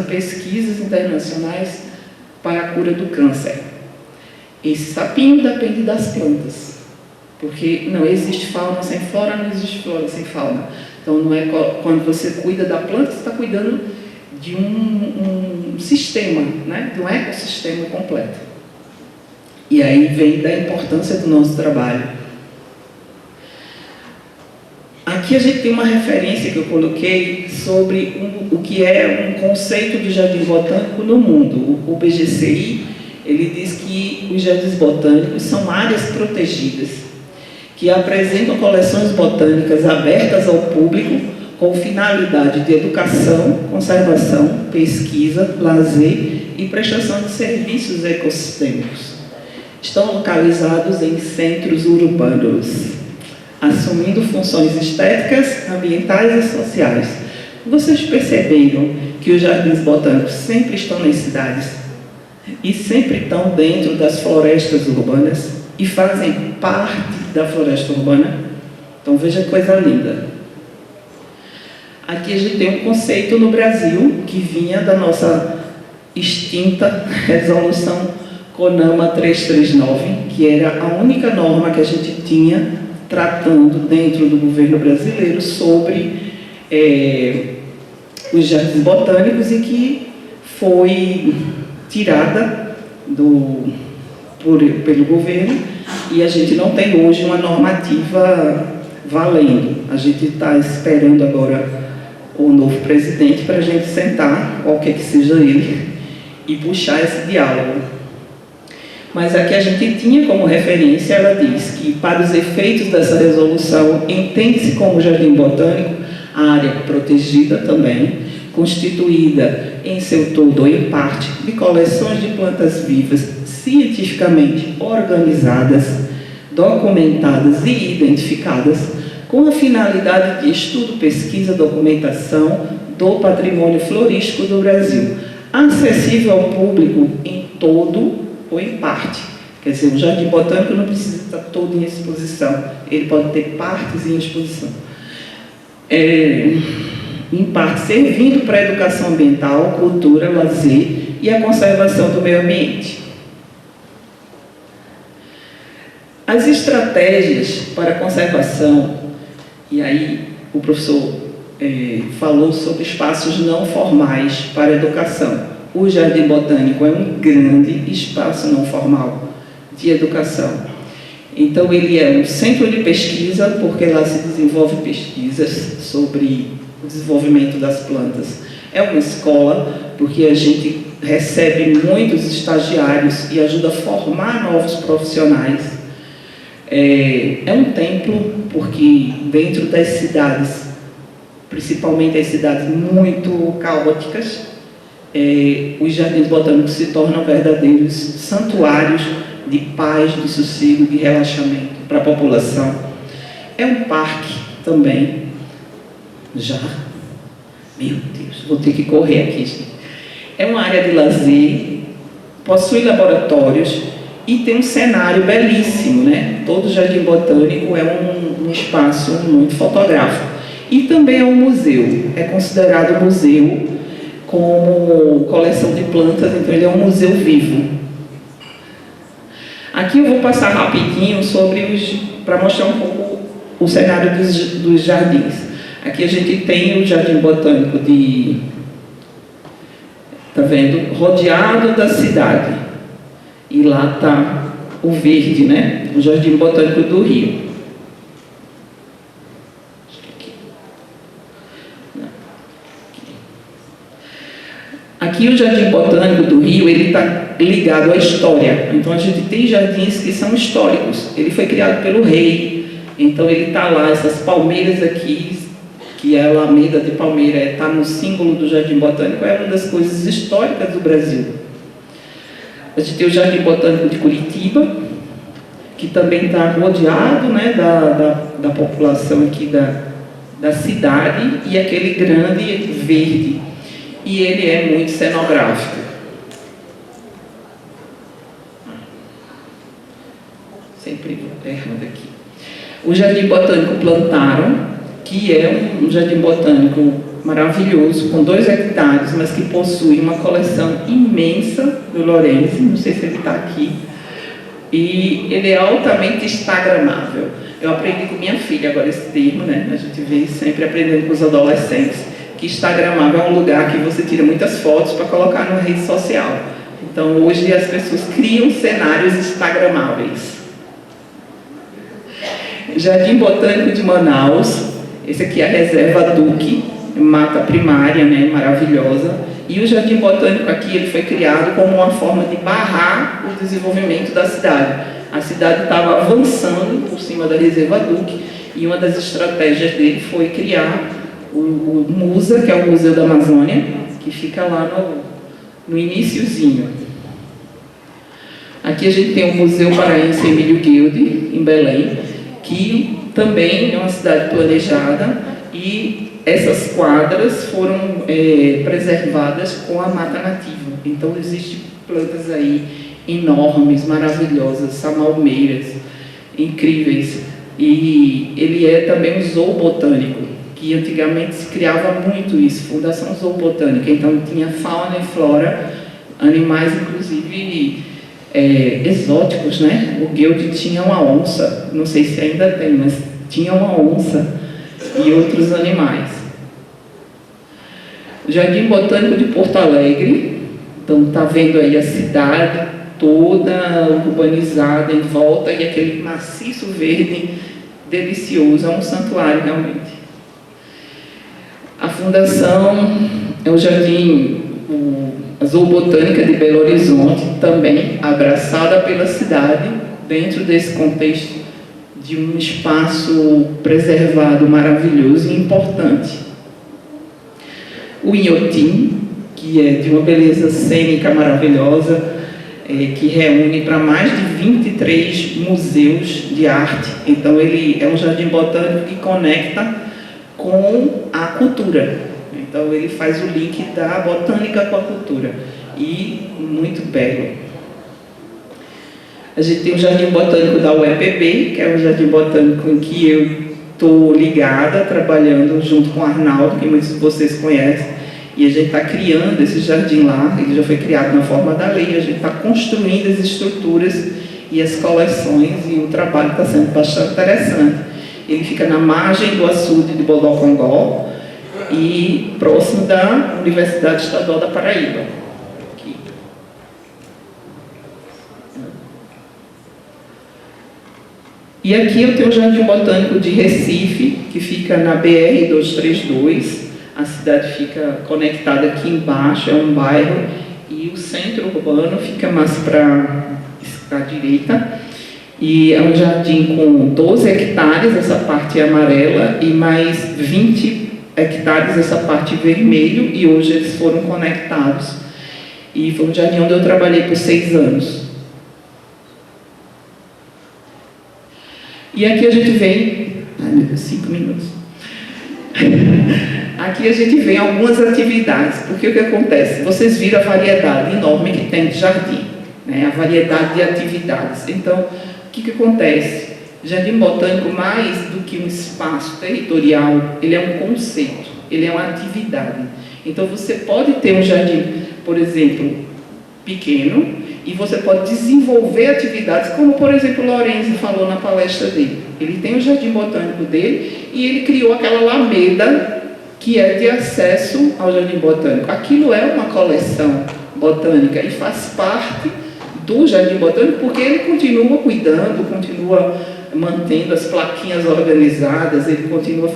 pesquisas internacionais para a cura do câncer. Esse sapinho depende das plantas, porque não existe fauna sem flora, não existe flora sem fauna. Então, não é quando você cuida da planta, você está cuidando de um sistema, né? De um ecossistema completo. E aí vem da importância do nosso trabalho. Aqui a gente tem uma referência que eu coloquei sobre o que é um conceito de jardim botânico no mundo. O BGCI, ele diz que os jardins botânicos são áreas protegidas, que apresentam coleções botânicas abertas ao público com finalidade de educação, conservação, pesquisa, lazer e prestação de serviços ecossistêmicos. Estão localizados em centros urbanos, assumindo funções estéticas, ambientais e sociais. Vocês perceberam que os jardins botânicos sempre estão nas cidades e sempre estão dentro das florestas urbanas e fazem parte da floresta urbana? Então veja que coisa linda. Aqui a gente tem um conceito no Brasil que vinha da nossa extinta resolução CONAMA 339, que era a única norma que a gente tinha tratando dentro do governo brasileiro sobre os jardins botânicos e que foi tirada pelo governo, e a gente não tem hoje uma normativa valendo. A gente está esperando agora o novo presidente para a gente sentar, qualquer que seja ele, e puxar esse diálogo. Mas aqui a gente tinha como referência, ela diz que, para os efeitos dessa resolução, entende-se como jardim botânico a área protegida também, constituída em seu todo ou em parte de coleções de plantas vivas cientificamente organizadas, documentadas e identificadas, com a finalidade de estudo, pesquisa, documentação do patrimônio florístico do Brasil, acessível ao público em todo ou em parte. Quer dizer, o jardim botânico não precisa estar todo em exposição, ele pode ter partes em exposição. Em parte, servindo para a educação ambiental, cultura, lazer e a conservação do meio ambiente. As estratégias para a conservação, e aí o professor falou sobre espaços não formais para a educação. O Jardim Botânico é um grande espaço não formal de educação. Então, ele é um centro de pesquisa, porque lá se desenvolve pesquisas sobre o desenvolvimento das plantas. É uma escola, porque a gente recebe muitos estagiários e ajuda a formar novos profissionais. É um templo, porque dentro das cidades, principalmente as cidades muito caóticas, os jardins botânicos se tornam verdadeiros santuários de paz, de sossego, de relaxamento para a população. É um parque também. Meu Deus, vou ter que correr aqui, gente. É uma área de lazer, possui laboratórios e tem um cenário belíssimo, né? Todo jardim botânico é um espaço muito fotográfico. E também é um museu, é considerado museu como coleção de plantas, então ele é um museu vivo. Aqui eu vou passar rapidinho para mostrar um pouco o cenário dos jardins. Aqui a gente tem o Jardim Botânico tá vendo? Rodeado da cidade. E lá está o verde, né? O Jardim Botânico do Rio. Aqui o Jardim Botânico do Rio, ele está ligado à história. Então a gente tem jardins que são históricos. Ele foi criado pelo rei, então ele está lá, essas palmeiras aqui, que é a Alameda de Palmeira, está no símbolo do Jardim Botânico, é uma das coisas históricas do Brasil. A gente tem o Jardim Botânico de Curitiba, que também está rodeado, né, da população aqui da cidade, e aquele grande verde. E ele é muito cenográfico. Sempre errando aqui. O Jardim Botânico Plantarum, que é um jardim botânico maravilhoso, com 2 hectares, mas que possui uma coleção imensa do Lorenzi, não sei se ele está aqui, e ele é altamente instagramável. Eu aprendi com minha filha agora esse termo, né? A gente vê sempre aprendendo com os adolescentes, que instagramável é um lugar que você tira muitas fotos para colocar na rede social. Então, hoje as pessoas criam cenários instagramáveis. Jardim Botânico de Manaus, esse aqui é a Reserva Duque, mata primária, né, maravilhosa. E o Jardim Botânico aqui ele foi criado como uma forma de barrar o desenvolvimento da cidade. A cidade estava avançando por cima da Reserva Duque e uma das estratégias dele foi criar o MUSA, que é o Museu da Amazônia, que fica lá no iniciozinho. Aqui a gente tem o Museu Paraense Emílio Guilde, em Belém, que também é uma cidade planejada e essas quadras foram preservadas com a mata nativa. Então, existem plantas aí enormes, maravilhosas, samalmeiras, incríveis. E ele é também um zoobotânico, que antigamente se criava muito isso, Fundação Zoobotânica. Então, tinha fauna e flora, animais, inclusive, exóticos, né? O Guilde tinha uma onça, não sei se ainda tem, mas tinha uma onça e outros animais. Jardim Botânico de Porto Alegre, então está vendo aí a cidade toda urbanizada em volta e aquele maciço verde delicioso, é um santuário realmente. A fundação é o Jardim a Zoobotânica de Belo Horizonte, também abraçada pela cidade, dentro desse contexto de um espaço preservado maravilhoso e importante. O Inhotim, que é de uma beleza cênica maravilhosa, que reúne para mais de 23 museus de arte. Então, ele é um jardim botânico que conecta com a cultura. Então, ele faz o link da botânica com a cultura. E muito belo. A gente tem o Jardim Botânico da UEPB, que é um jardim botânico em que eu estou ligada, trabalhando junto com o Arnaldo, que muitos de vocês conhecem. E a gente está criando esse jardim lá, ele já foi criado na forma da lei, a gente está construindo as estruturas e as coleções, e o trabalho está sendo bastante interessante. Ele fica na margem do açude de Bodocongó e próximo da Universidade Estadual da Paraíba. Aqui. E aqui eu tenho o Jardim Botânico de Recife, que fica na BR-232. A cidade fica conectada aqui embaixo, é um bairro, e o centro urbano fica mais para a direita. E é um jardim com 12 hectares, essa parte amarela, e mais 20 hectares, essa parte vermelho, e hoje eles foram conectados. E foi um jardim onde eu trabalhei por 6 anos. E aqui a gente vem... Ai, meu Deus, 5 minutos. Aqui a gente vê algumas atividades, porque o que acontece? Vocês viram a variedade enorme que tem de jardim, né? A variedade de atividades. Então, o que acontece? Jardim Botânico, mais do que um espaço territorial, ele é um conceito, ele é uma atividade. Então, você pode ter um jardim, por exemplo, pequeno, e você pode desenvolver atividades, como, por exemplo, o Lorenzi falou na palestra dele. Ele tem o Jardim Botânico dele e ele criou aquela alameda que é de acesso ao Jardim Botânico. Aquilo é uma coleção botânica e faz parte do Jardim Botânico, porque ele continua cuidando, continua mantendo as plaquinhas organizadas, ele continua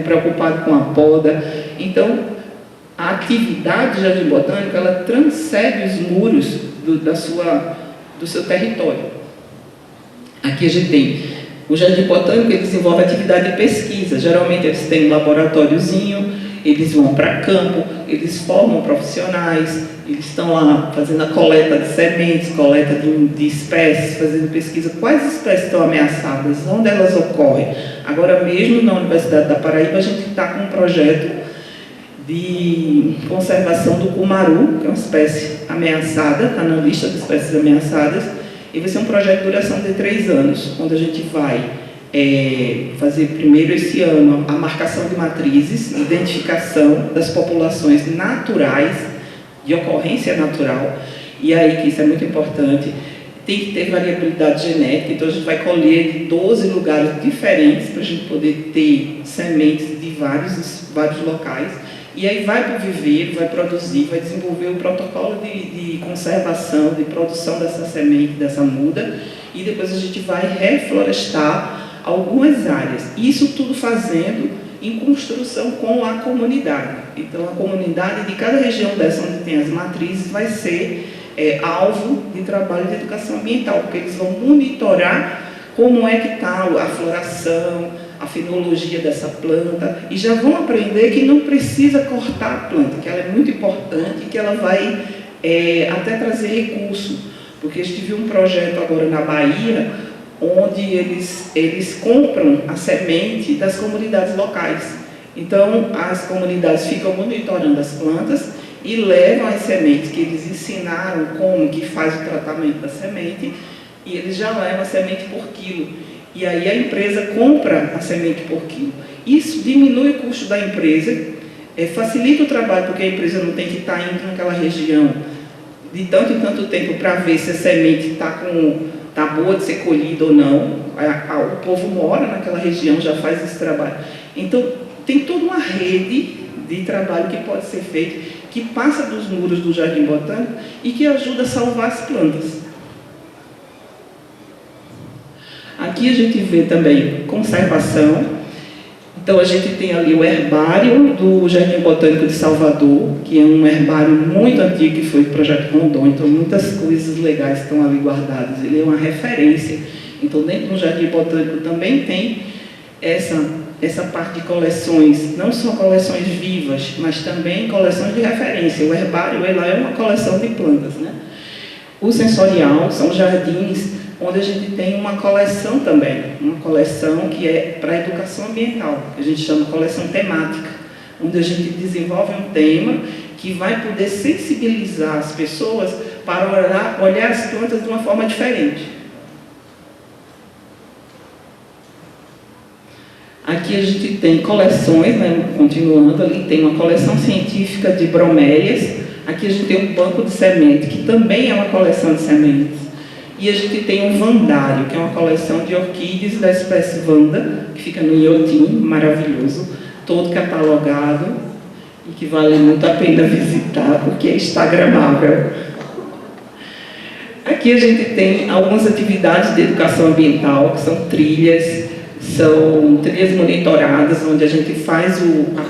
preocupado com a poda. Então, a atividade do Jardim Botânico, ela transcende os muros do seu território. Aqui a gente tem o Jardim Botânico, ele desenvolve atividade de pesquisa. Geralmente eles têm um laboratóriozinho, eles vão para campo, eles formam profissionais, eles estão lá fazendo a coleta de sementes, coleta de espécies, fazendo pesquisa. Quais espécies estão ameaçadas? Onde elas ocorrem? Agora mesmo na Universidade da Paraíba a gente está com um projeto de conservação do cumaru, que é uma espécie ameaçada, está na lista de espécies ameaçadas, e vai ser um projeto de duração de 3 anos, onde a gente vai fazer primeiro esse ano a marcação de matrizes, identificação das populações naturais, de ocorrência natural, e aí que isso é muito importante. Tem que ter variabilidade genética, então a gente vai colher de 12 lugares diferentes para a gente poder ter sementes de vários locais. E aí vai para o viveiro, vai produzir, vai desenvolver o protocolo de conservação, de produção dessa semente, dessa muda, e depois a gente vai reflorestar algumas áreas. Isso tudo fazendo em construção com a comunidade. Então a comunidade de cada região dessa onde tem as matrizes vai ser alvo de trabalho de educação ambiental, porque eles vão monitorar como é que está a floração, a fenologia dessa planta, e já vão aprender que não precisa cortar a planta, que ela é muito importante, que ela vai até trazer recurso, porque a gente viu um projeto agora na Bahia, onde eles compram a semente das comunidades locais. Então, as comunidades ficam monitorando as plantas e levam as sementes que eles ensinaram como que faz o tratamento da semente, e eles já levam a semente por quilo. E aí a empresa compra a semente por quilo. Isso diminui o custo da empresa, facilita o trabalho, porque a empresa não tem que estar indo naquela região de tanto em tanto tempo para ver se a semente está boa de ser colhida ou não. O povo mora naquela região, já faz esse trabalho. Então, tem toda uma rede de trabalho que pode ser feito, que passa dos muros do Jardim Botânico e que ajuda a salvar as plantas. Aqui a gente vê também conservação. Então a gente tem ali o herbário do Jardim Botânico de Salvador, que é um herbário muito antigo, que foi do Projeto Rondon, então muitas coisas legais estão ali guardadas. Ele é uma referência. Então dentro do Jardim Botânico também tem essa parte de coleções, não só coleções vivas, mas também coleções de referência. O herbário lá é uma coleção de plantas, né? O sensorial são jardins onde a gente tem uma coleção também, uma coleção que é para a educação ambiental, que a gente chama de coleção temática, onde a gente desenvolve um tema que vai poder sensibilizar as pessoas para olhar as plantas de uma forma diferente. Aqui a gente tem coleções, né, continuando ali, tem uma coleção científica de bromélias. Aqui a gente tem um banco de semente, que também é uma coleção de sementes. E a gente tem um vandário, que é uma coleção de orquídeas da espécie Vanda, que fica no Iotim, maravilhoso, todo catalogado, e que vale muito a pena visitar, porque é instagramável. Aqui a gente tem algumas atividades de educação ambiental, que são trilhas monitoradas, onde a gente faz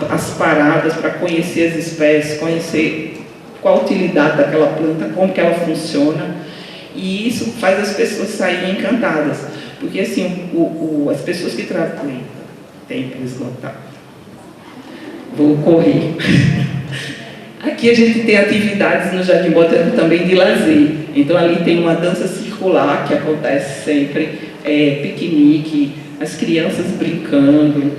as paradas para conhecer as espécies, conhecer qual a utilidade daquela planta, como que ela funciona, e isso faz as pessoas saírem encantadas, porque assim, as pessoas que trabalham, tempo esgotado, vou correr. Aqui a gente tem atividades no Jardim Botânico também de lazer, então ali tem uma dança circular que acontece sempre, piquenique, as crianças brincando.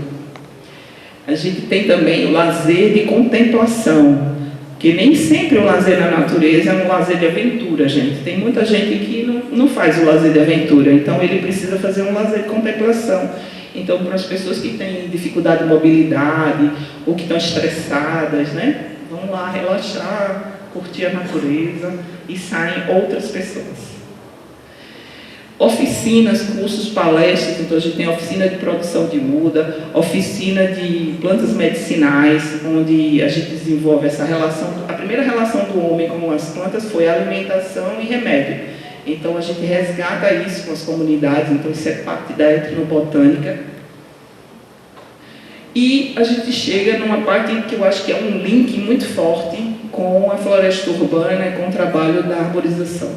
A gente tem também o lazer de contemplação, que nem sempre o lazer na natureza é um lazer de aventura, gente. Tem muita gente que não faz o lazer de aventura, então ele precisa fazer um lazer de contemplação. Então, para as pessoas que têm dificuldade de mobilidade, ou que estão estressadas, né, vão lá relaxar, curtir a natureza, e saem outras pessoas. Oficinas, cursos, palestras, então a gente tem oficina de produção de muda, oficina de plantas medicinais, onde a gente desenvolve essa relação. A primeira relação do homem com as plantas foi alimentação e remédio. Então a gente resgata isso com as comunidades, então isso é parte da etnobotânica. E a gente chega numa parte que eu acho que é um link muito forte com a floresta urbana e com o trabalho da arborização,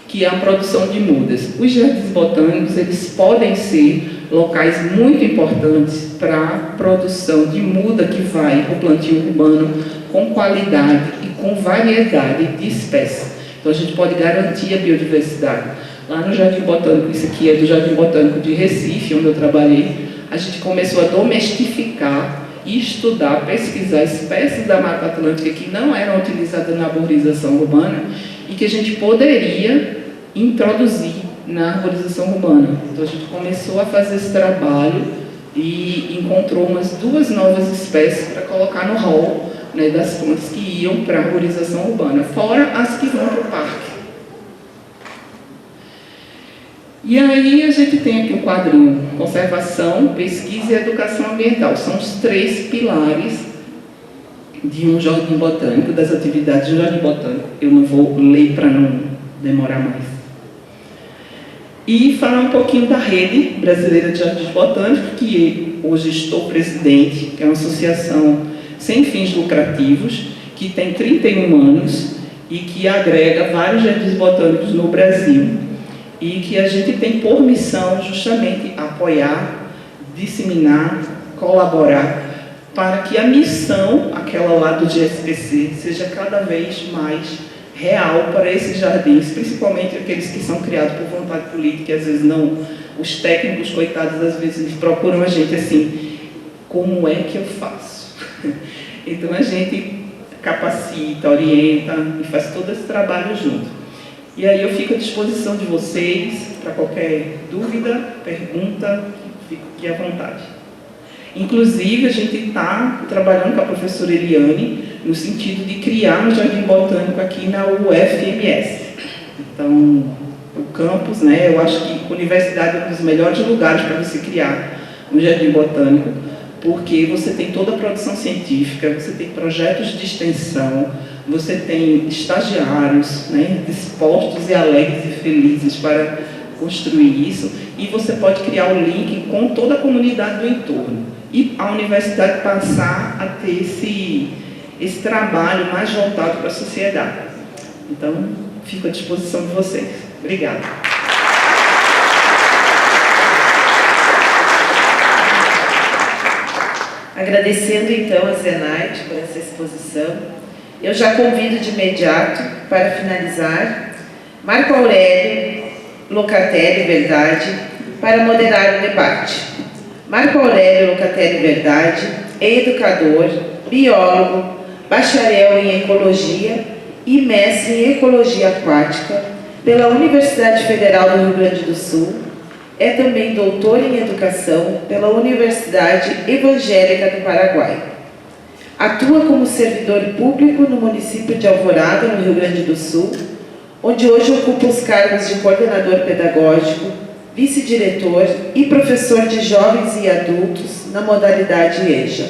que é a produção de mudas. Os jardins botânicos, eles podem ser locais muito importantes para a produção de muda que vai para o plantio urbano com qualidade e com variedade de espécies. Então a gente pode garantir a biodiversidade. Lá no Jardim Botânico, isso aqui é do Jardim Botânico de Recife, onde eu trabalhei, a gente começou a domesticar e estudar, pesquisar espécies da Mata Atlântica que não eram utilizadas na arborização urbana e que a gente poderia introduzir na arborização urbana. Então a gente começou a fazer esse trabalho e encontrou umas 2 novas espécies para colocar no hall, né, das plantas que iam para a arborização urbana, fora as que vão para o parque. E aí a gente tem aqui o quadrinho conservação, pesquisa e educação ambiental. São os 3 pilares de um jardim botânico, das atividades de um jardim botânico. Eu não vou ler para não demorar mais. E falar um pouquinho da Rede Brasileira de Jardins Botânicos, que hoje estou presidente, que é uma associação sem fins lucrativos, que tem 31 anos e que agrega vários jardins botânicos no Brasil, e que a gente tem por missão justamente apoiar, disseminar, colaborar, para que a missão, aquela lá do GSPC, seja cada vez mais real para esses jardins, principalmente aqueles que são criados por vontade política, e às vezes não, os técnicos, coitados, às vezes eles procuram a gente assim, como é que eu faço? Então a gente capacita, orienta e faz todo esse trabalho junto. E aí eu fico à disposição de vocês para qualquer dúvida, pergunta, fico aqui à vontade. Inclusive, a gente está trabalhando com a professora Eliane no sentido de criar um jardim botânico aqui na UFMS. Então, o campus, né, eu acho que a universidade é um dos melhores lugares para você criar um jardim botânico, porque você tem toda a produção científica, você tem projetos de extensão, você tem estagiários, né, dispostos e alegres e felizes para construir isso, e você pode criar o link com toda a comunidade do entorno. E a universidade passar a ter esse trabalho mais voltado para a sociedade. Então, fico à disposição de vocês. Obrigada. Agradecendo então a Zenaide por essa exposição, eu já convido de imediato, para finalizar, Marco Aurélio Locatelli Verdade para moderar o debate. Marco Aurélio Locatelli Verdade é educador, biólogo, bacharel em ecologia e mestre em ecologia aquática pela Universidade Federal do Rio Grande do Sul. É também doutor em educação pela Universidade Evangélica do Paraguai. Atua como servidor público no município de Alvorada, no Rio Grande do Sul, onde hoje ocupa os cargos de coordenador pedagógico, vice-diretor e professor de jovens e adultos na modalidade EJA.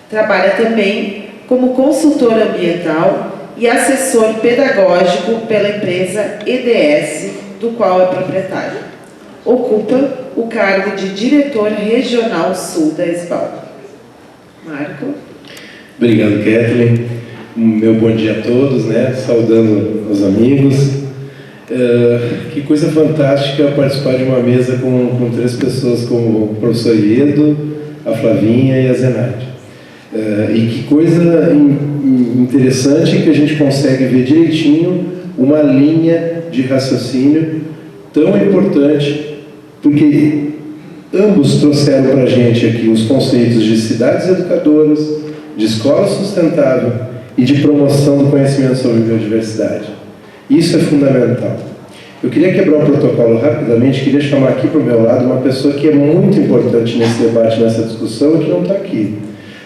Trabalha também como consultor ambiental e assessor pedagógico pela empresa EDS, do qual é proprietário. Ocupa o cargo de diretor regional sul da ESBAL. Marco. Obrigado, Kathleen. Meu bom dia a todos, né? Saudando os amigos. Que coisa fantástica participar de uma mesa com 3 pessoas como o professor Iedo, a Flavinha e a Zenaide. E que coisa interessante que a gente consegue ver direitinho uma linha de raciocínio tão importante, porque ambos trouxeram para a gente aqui os conceitos de cidades educadoras, de escola sustentável e de promoção do conhecimento sobre biodiversidade. Isso é fundamental. Eu queria quebrar o protocolo rapidamente, queria chamar aqui para o meu lado uma pessoa que é muito importante nesse debate, nessa discussão, e que não está aqui.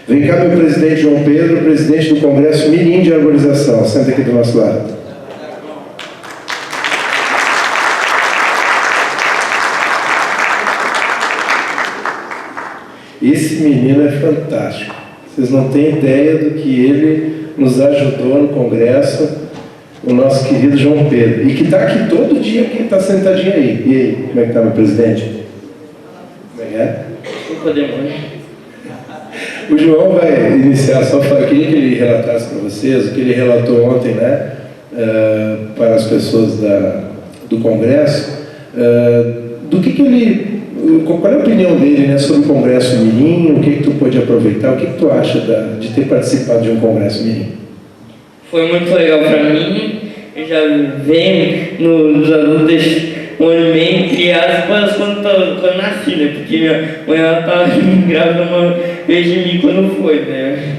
Vem cá, meu presidente João Pedro, presidente do Congresso Mirim de Arborização. Senta aqui do nosso lado. Esse menino é fantástico. Vocês não têm ideia do que ele nos ajudou no Congresso, o nosso querido João Pedro. E que está aqui todo dia, que está sentadinho aí. E aí, como é que está, meu presidente? Como é que é? O João vai iniciar, só eu queria que ele relatasse para vocês o que ele relatou ontem, né, para as pessoas do Congresso, do que ele, qual é a opinião dele, né, sobre o Congresso Mirim, o que tu pôde aproveitar, o que tu acha de ter participado de um Congresso Mirim? Foi muito legal para mim, eu já venho nos alunos um ano e meio criados quando eu nasci, né? Porque minha mãe estava grávida uma vez de mim quando foi, né?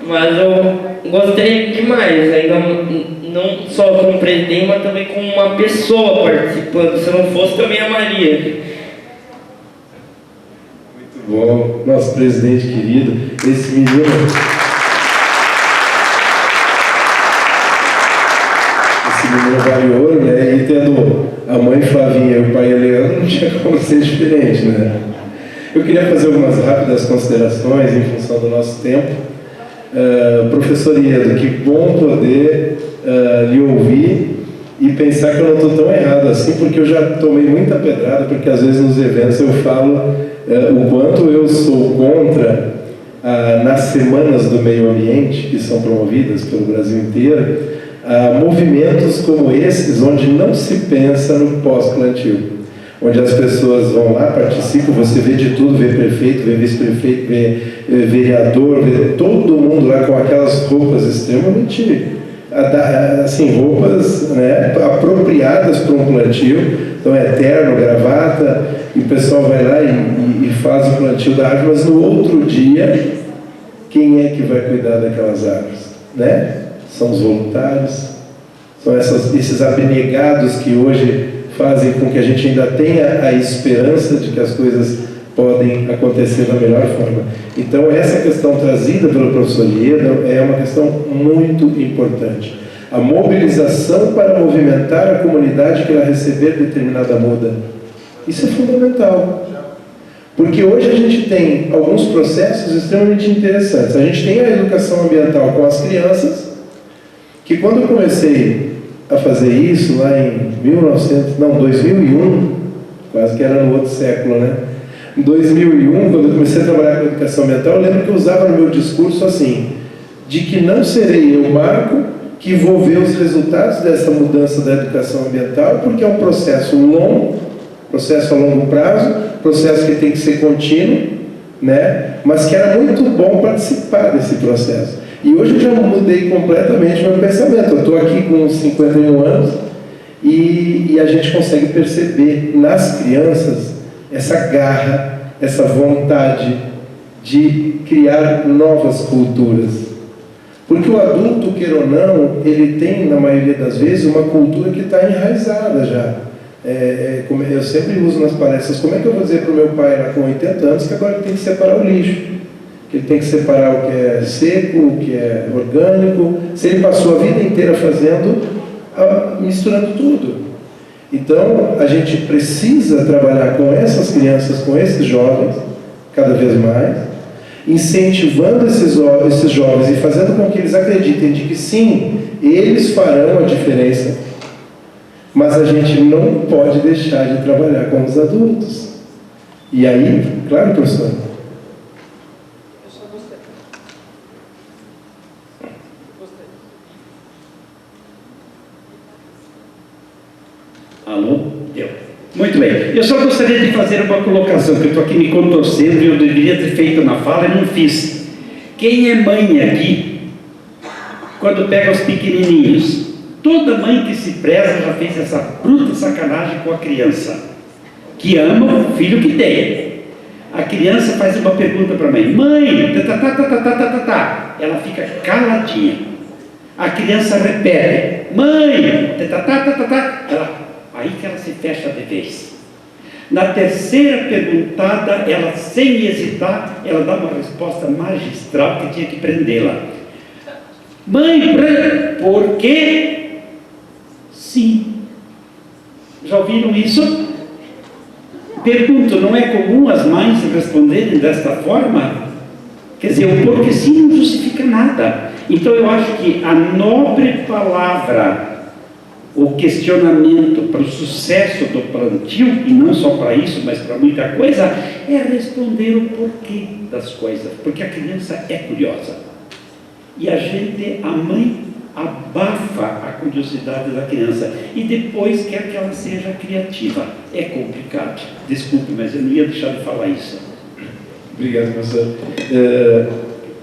Mas eu gostei demais, ainda não só como presidente, mas também como uma pessoa participando. Se não fosse, também a Maria. Muito bom. Nosso presidente querido, esse menino... Esse menino vale ouro, né? E tendo a mãe Flavinha e o pai Leandro, não tinha como ser diferente, né? Eu queria fazer algumas rápidas considerações em função do nosso tempo. Professor Iedo, que bom poder lhe ouvir e pensar que eu não estou tão errado assim, porque eu já tomei muita pedrada, porque às vezes nos eventos eu falo o quanto eu sou contra, nas semanas do meio ambiente, que são promovidas pelo Brasil inteiro, movimentos como esses, onde não se pensa no pós-plantio, onde as pessoas vão lá, participam, você vê de tudo, vê prefeito, vê vice-prefeito, vê vereador, vê todo mundo lá com aquelas roupas extremamente, assim, roupas, né, apropriadas para um plantio, então é terno, gravata, e o pessoal vai lá e faz o plantio da árvore, mas no outro dia, quem é que vai cuidar daquelas árvores, né? São os voluntários, são esses abnegados que hoje fazem com que a gente ainda tenha a esperança de que as coisas podem acontecer da melhor forma. Então, essa questão trazida pelo professor Iedo é uma questão muito importante. A mobilização para movimentar a comunidade que ela receber determinada muda. Isso é fundamental. Porque hoje a gente tem alguns processos extremamente interessantes. A gente tem a educação ambiental com as crianças, que quando eu comecei a fazer isso lá em 2001, quase que era no outro século, né? Em 2001, quando eu comecei a trabalhar com educação ambiental, eu lembro que eu usava no meu discurso assim, de que não serei eu, Marco, que vou ver os resultados dessa mudança da educação ambiental, porque é um processo longo, processo a longo prazo, processo que tem que ser contínuo, né? Mas que era muito bom participar desse processo. E hoje eu já mudei completamente meu pensamento. Eu estou aqui com 51 anos e a gente consegue perceber nas crianças essa garra, essa vontade de criar novas culturas. Porque o adulto, queira ou não, ele tem, na maioria das vezes, uma cultura que está enraizada já. Como eu sempre uso nas palestras, como é que eu vou dizer para o meu pai lá com 80 anos que agora ele tem que separar o lixo? Que ele tem que separar o que é seco, o que é orgânico, se ele passou a vida inteira fazendo, misturando tudo. Então, a gente precisa trabalhar com essas crianças, com esses jovens, cada vez mais, incentivando esses jovens e fazendo com que eles acreditem de que sim, eles farão a diferença, mas a gente não pode deixar de trabalhar com os adultos. E aí, claro, professor? Alô? Deu. Muito bem. Eu só gostaria de fazer uma colocação, que eu estou aqui me contorcendo e eu deveria ter feito na fala e não fiz. Quem é mãe aqui, quando pega os pequenininhos, toda mãe que se preza já fez essa bruta sacanagem com a criança, que ama o filho que tem. A criança faz uma pergunta para a mãe, mãe, ela fica caladinha. A criança repete, mãe, aí que ela se fecha de vez. Na terceira perguntada, ela, sem hesitar, ela dá uma resposta magistral que tinha que prendê-la. Mãe, por quê? Sim. Já ouviram isso? Pergunto, não é comum as mães responderem desta forma? Quer dizer, o porque sim não justifica nada. Então eu acho que a nobre palavra, o questionamento para o sucesso do plantio, e não só para isso, mas para muita coisa, é responder o porquê das coisas, porque a criança é curiosa. E a mãe abafa a curiosidade da criança e depois quer que ela seja criativa. É complicado. Desculpe, mas eu não ia deixar de falar isso. Obrigado, professor.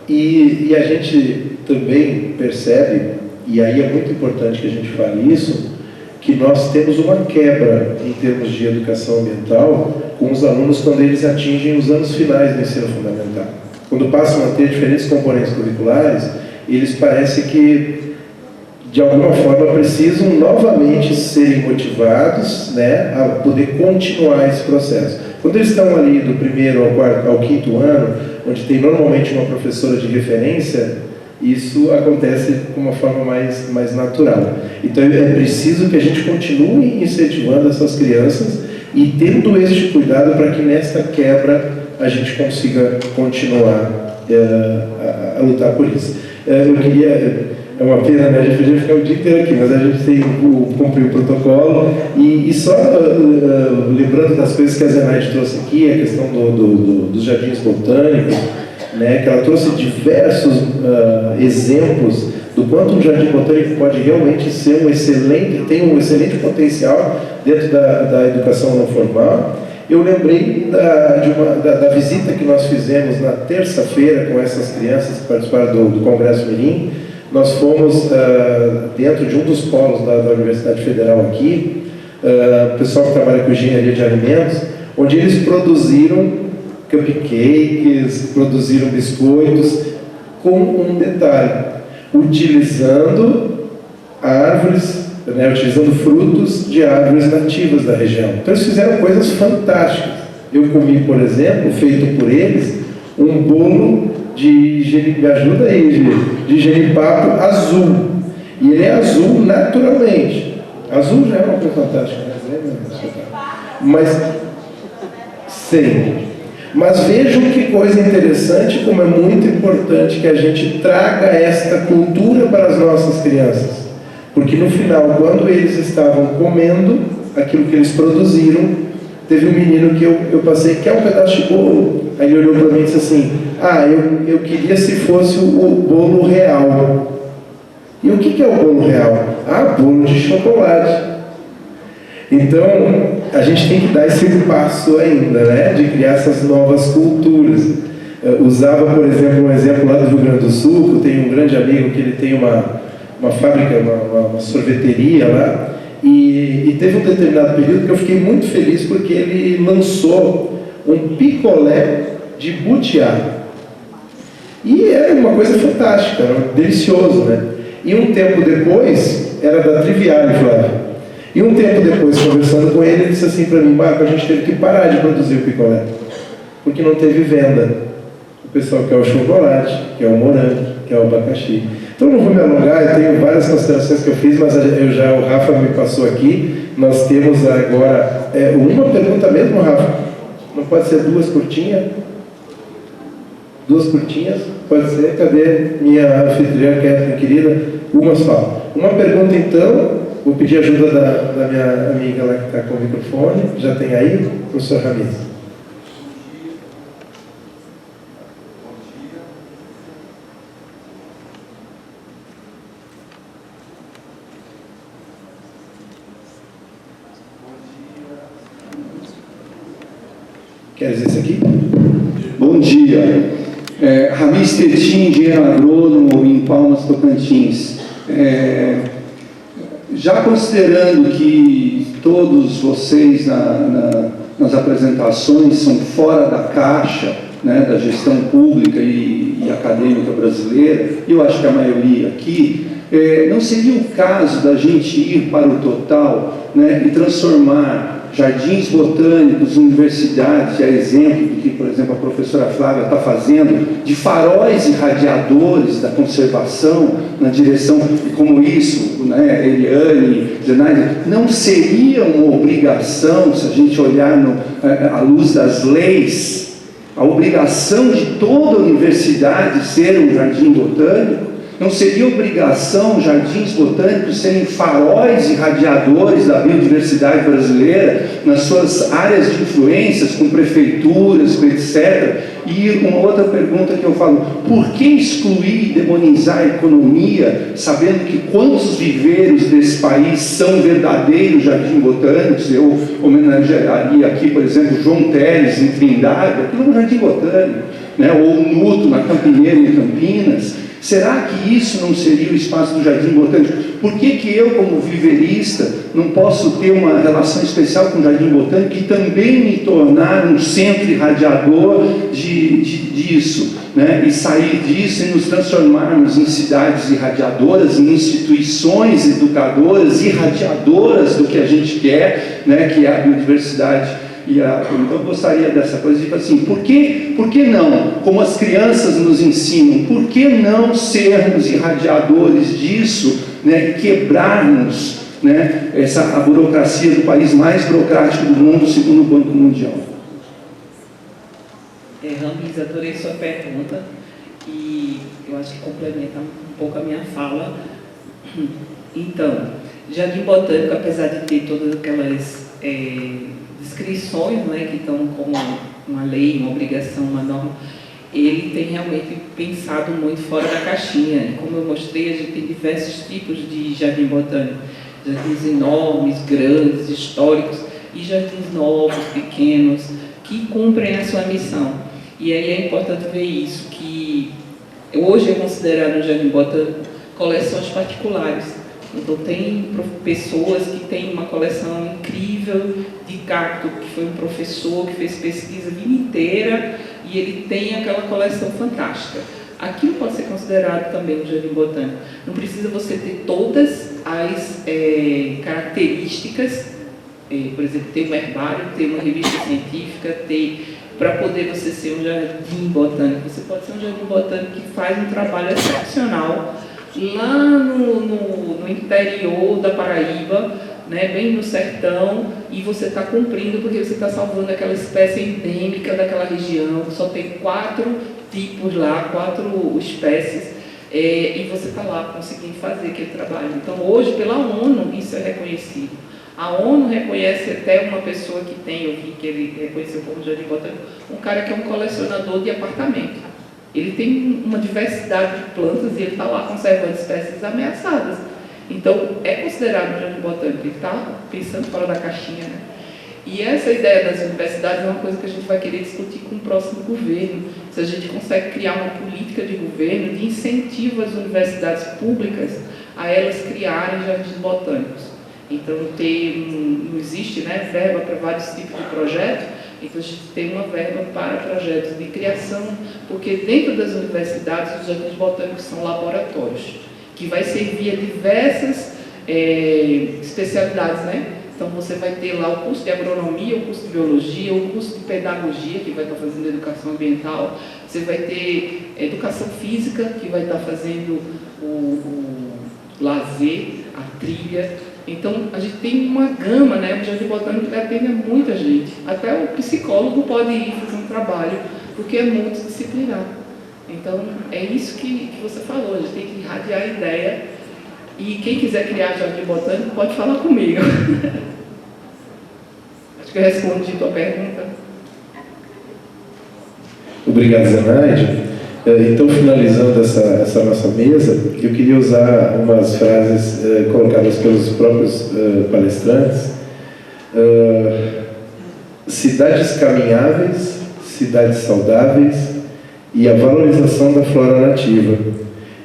E a gente também percebe, e aí é muito importante que a gente fale isso, que nós temos uma quebra em termos de educação ambiental com os alunos quando eles atingem os anos finais do ensino fundamental. Quando passam a ter diferentes componentes curriculares, eles parecem que, de alguma forma, precisam novamente serem motivados, né, a poder continuar esse processo. Quando eles estão ali do primeiro ao quinto ano, onde tem normalmente uma professora de referência, isso acontece de uma forma mais natural. Então é preciso que a gente continue incentivando essas crianças e tendo este cuidado para que nesta quebra a gente consiga continuar a lutar por isso. Eu queria... É uma pena, né? A gente podia ficar o dia inteiro aqui, mas a gente tem que cumprir o protocolo. E só lembrando das coisas que a Zenaide trouxe aqui, a questão dos jardins botânicos, né? Que ela trouxe diversos exemplos do quanto um jardim botânico pode realmente ser tem um excelente potencial dentro da educação não formal. Eu lembrei da visita que nós fizemos na terça-feira com essas crianças que participaram do Congresso Mirim. Nós fomos dentro de um dos polos da Universidade Federal aqui, o pessoal que trabalha com engenharia de alimentos, onde eles produziram cupcakes, produziram biscoitos, com um detalhe, utilizando árvores, né, utilizando frutos de árvores nativas da região. Então eles fizeram coisas fantásticas. Eu comi, por exemplo, feito por eles, um bolo me ajuda aí, de genipapo azul. E ele é azul naturalmente. Azul já é uma coisa fantástica, mas sim. Mas vejam que coisa interessante, como é muito importante que a gente traga esta cultura para as nossas crianças. Porque no final, quando eles estavam comendo aquilo que eles produziram, teve um menino que eu passei, quer um pedaço de bolo? Aí ele olhou para mim e disse assim, eu queria se fosse o bolo real. E o que é o bolo real? Bolo de chocolate. Então, a gente tem que dar esse passo ainda, né? De criar essas novas culturas. Usava, por exemplo, um exemplo lá do Rio Grande do Sul, que eu tenho um grande amigo que ele tem uma fábrica, uma sorveteria lá, e teve um determinado período que eu fiquei muito feliz porque ele lançou um picolé de butiá. E era uma coisa fantástica, era delicioso, né? E um tempo depois, era da Triviale, Flávio. E um tempo depois, conversando com ele, ele disse assim para mim, Marco, a gente teve que parar de produzir o picolé, porque não teve venda. O pessoal quer o chocolate, quer o morango, quer o abacaxi. Então não vou me alongar, eu tenho várias considerações que eu fiz, mas o Rafa me passou aqui. Nós temos agora uma pergunta mesmo, Rafa? Não pode ser duas curtinhas? Duas curtinhas? Pode ser? Cadê minha anfitriã, Kathleen, querida? Uma só. Uma pergunta então, vou pedir ajuda da minha amiga lá que está com o microfone. Já tem aí? Professor Ramires. Quer dizer isso aqui? Bom dia. Ramires Tetin, engenheiro agrônomo em Palmas, Tocantins. Já considerando que todos vocês nas apresentações são fora da caixa, né, da gestão pública e acadêmica brasileira, eu acho que a maioria aqui, não seria o caso da gente ir para o total, né, e transformar jardins botânicos, universidades, a exemplo do que, por exemplo, a professora Flávia está fazendo, de faróis e radiadores da conservação na direção, como isso, né, Eliane, Zenaide, não seria uma obrigação, se a gente olhar à luz das leis, a obrigação de toda a universidade ser um jardim botânico? Não seria obrigação jardins botânicos serem faróis e radiadores da biodiversidade brasileira nas suas áreas de influências, com prefeituras, com etc. E uma outra pergunta que eu falo, por que excluir e demonizar a economia, sabendo que quantos viveiros desse país são verdadeiros jardins botânicos? Eu homenagearia aqui, por exemplo, João Teles, em Trindade, aquilo é um jardim botânico, né? Ou Nuto, na Campineira, em Campinas. Será que isso não seria o espaço do Jardim Botânico? Por que eu, como viverista, não posso ter uma relação especial com o Jardim Botânico e também me tornar um centro irradiador disso, né? E sair disso e nos transformarmos em cidades irradiadoras, em instituições educadoras, irradiadoras do que a gente quer, né? Que é a biodiversidade. Então eu gostaria dessa coisa de assim, por que não, como as crianças nos ensinam, por que não sermos irradiadores disso, né, e quebrarmos, né, a burocracia do país mais burocrático do mundo, segundo o Banco Mundial? Ramires, adorei sua pergunta e eu acho que complementa um pouco a minha fala. Então, Jardim Botânico, apesar de ter todas aquelas descrições, né, que estão como uma lei, uma obrigação, uma norma, ele tem realmente pensado muito fora da caixinha. Como eu mostrei, a gente tem diversos tipos de jardim botânico, jardins enormes, grandes, históricos, e jardins novos, pequenos, que cumprem a sua missão. E aí é importante ver isso, que hoje é considerado um jardim botânico coleções particulares. Então tem pessoas que têm uma coleção incrível de cacto, que foi um professor que fez pesquisa a vida inteira e ele tem aquela coleção fantástica. Aquilo pode ser considerado também um jardim botânico. Não precisa você ter todas as características, por exemplo, ter um herbário, ter uma revista científica, para poder você ser um jardim botânico. Você pode ser um jardim botânico que faz um trabalho excepcional lá no interior da Paraíba, né, bem no sertão, e você está cumprindo porque você está salvando aquela espécie endêmica daquela região, que só tem 4 tipos lá, 4 espécies, e você está lá conseguindo fazer aquele trabalho. Então, hoje, pela ONU, isso é reconhecido. A ONU reconhece até uma pessoa que tem, eu vi que ele reconheceu como jardim botânico, um cara que é um colecionador de apartamento. Ele tem uma diversidade de plantas e ele está lá conservando espécies ameaçadas. Então, é considerado um jardim botânico, ele está pensando fora da caixinha, né? E essa ideia das universidades é uma coisa que a gente vai querer discutir com o próximo governo. Se a gente consegue criar uma política de governo de incentivo às universidades públicas a elas criarem jardins botânicos. Então, não existe, né, verba para vários tipos de projetos. Então, a gente tem uma verba para projetos de criação, porque dentro das universidades, os jardins botânicos são laboratórios, que vai servir a diversas especialidades, né? Então, você vai ter lá o curso de agronomia, o curso de biologia, o curso de pedagogia, que vai estar fazendo educação ambiental, você vai ter educação física, que vai estar fazendo o lazer, a trilha. Então, a gente tem uma gama, né? O jardim botânico atende a muita gente. Até o psicólogo pode ir fazer um trabalho, porque é multidisciplinar. Então, é isso que você falou, a gente tem que irradiar a ideia. E quem quiser criar jardim botânico pode falar comigo. Acho que eu respondi a tua pergunta. Obrigado, Zenaide. Então, finalizando essa nossa mesa, eu queria usar umas frases colocadas pelos próprios palestrantes. Cidades caminháveis, cidades saudáveis e a valorização da flora nativa.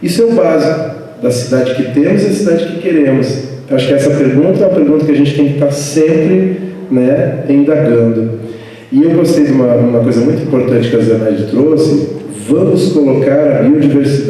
Isso é o básico da cidade que temos e da cidade que queremos. Acho que essa pergunta é uma pergunta que a gente tem que estar sempre, né, indagando. E eu gostei de uma coisa muito importante que a Zenaide trouxe. Vamos colocar a biodiversidade